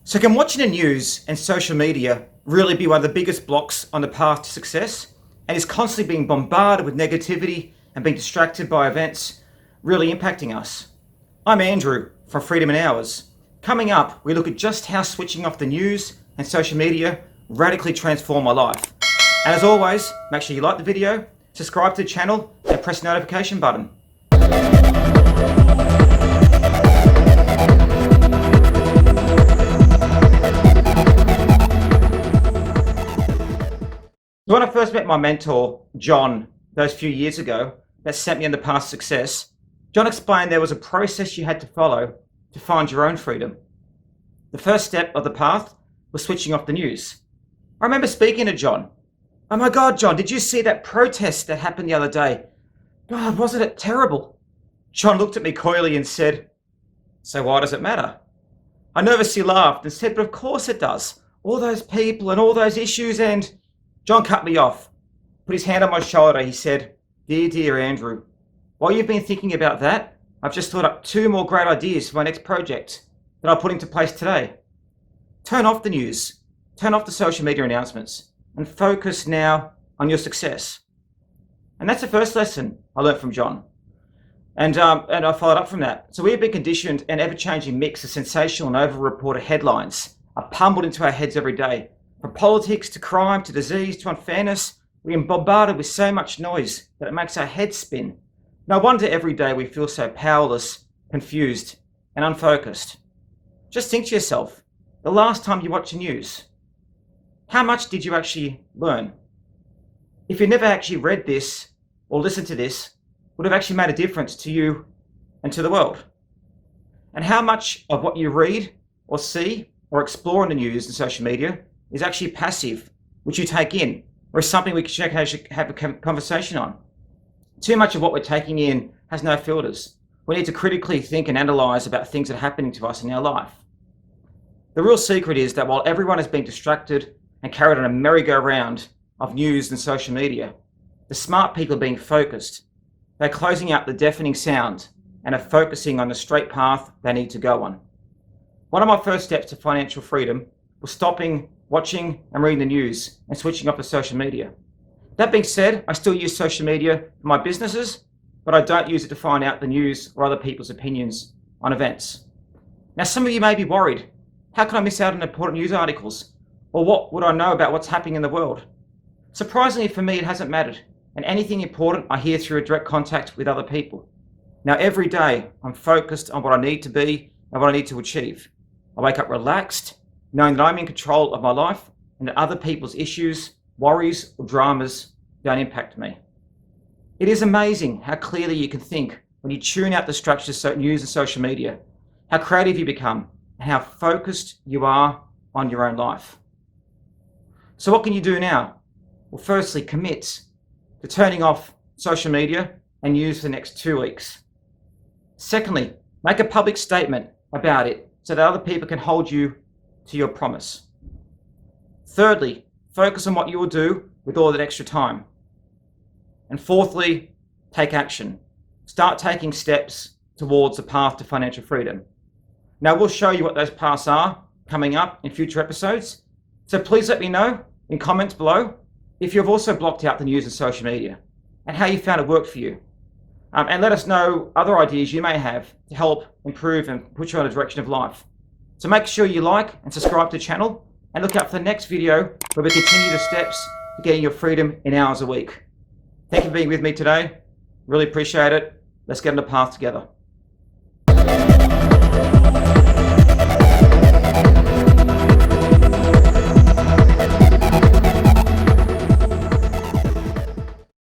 So can watching the news and social media really be one of the biggest blocks on the path to success? And is constantly being bombarded with negativity and being distracted by events really impacting us? I'm Andrew from FreedomInHours. Coming up, we look at just how switching off the news and social media radically transformed my life. And as always, make sure you like the video, subscribe to the channel, and press the notification button. When I first met my mentor, John, those few years ago, that sent me on the path to success, John explained there was a process you had to follow to find your own freedom. The first step of the path was switching off the news. I remember speaking to John. "Oh my God, John, did you see that protest that happened the other day? God, wasn't it terrible?" John looked at me coyly and said, "So why does it matter?" I nervously laughed and said, "But of course it does. All those people and all those issues." And John cut me off, put his hand on my shoulder. He said, Dear Andrew, while you've been thinking about that, I've just thought up 2 more great ideas for my next project that I'll put into place today. Turn off the news, turn off the social media announcements, and focus now on your success." And that's the first lesson I learned from John. And I followed up from that. So we have been conditioned an ever-changing mix of sensational and over-reported headlines are pummeled into our heads every day. From politics to crime to disease to unfairness, we are bombarded with so much noise that it makes our heads spin. No wonder every day we feel so powerless, confused, and unfocused. Just think to yourself, the last time you watched the news, how much did you actually learn? If you never actually read this or listened to this, would have actually made a difference to you and to the world. And how much of what you read or see or explore in the news and social media is actually passive, which you take in, or is something we can have a conversation on? Too much of what we're taking in has no filters. We need to critically think and analyze about things that are happening to us in our life. The real secret is that while everyone is being distracted and carried on a merry-go-round of news and social media, the smart people are being focused. They're closing out the deafening sound and are focusing on the straight path they need to go on. One of my first steps to financial freedom was stopping watching and reading the news and switching off the social media. That being said, I still use social media for my businesses, but I don't use it to find out the news or other people's opinions on events. Now, some of you may be worried, how can I miss out on important news articles? Or what would I know about what's happening in the world? Surprisingly for me, it hasn't mattered, and anything important I hear through a direct contact with other people. Now, every day I'm focused on what I need to be and what I need to achieve. I wake up relaxed, knowing that I'm in control of my life and that other people's issues, worries, or dramas don't impact me. It is amazing how clearly you can think when you tune out distractions of news and social media, how creative you become, and how focused you are on your own life. So what can you do now? Well, firstly, commit to turning off social media and news for the next 2 weeks. Secondly, make a public statement about it so that other people can hold you to your promise. Thirdly, focus on what you will do with all that extra time. And fourthly, take action. Start taking steps towards the path to financial freedom. Now, we'll show you what those paths are coming up in future episodes. So please let me know in comments below if you've also blocked out the news and social media and how you found it worked for you. And let us know other ideas you may have to help improve and put you on a direction of life. So make sure you like and subscribe to the channel and look out for the next video where we continue the steps to getting your freedom in hours a week. Thank you for being with me today. Really appreciate it. Let's get on the path together.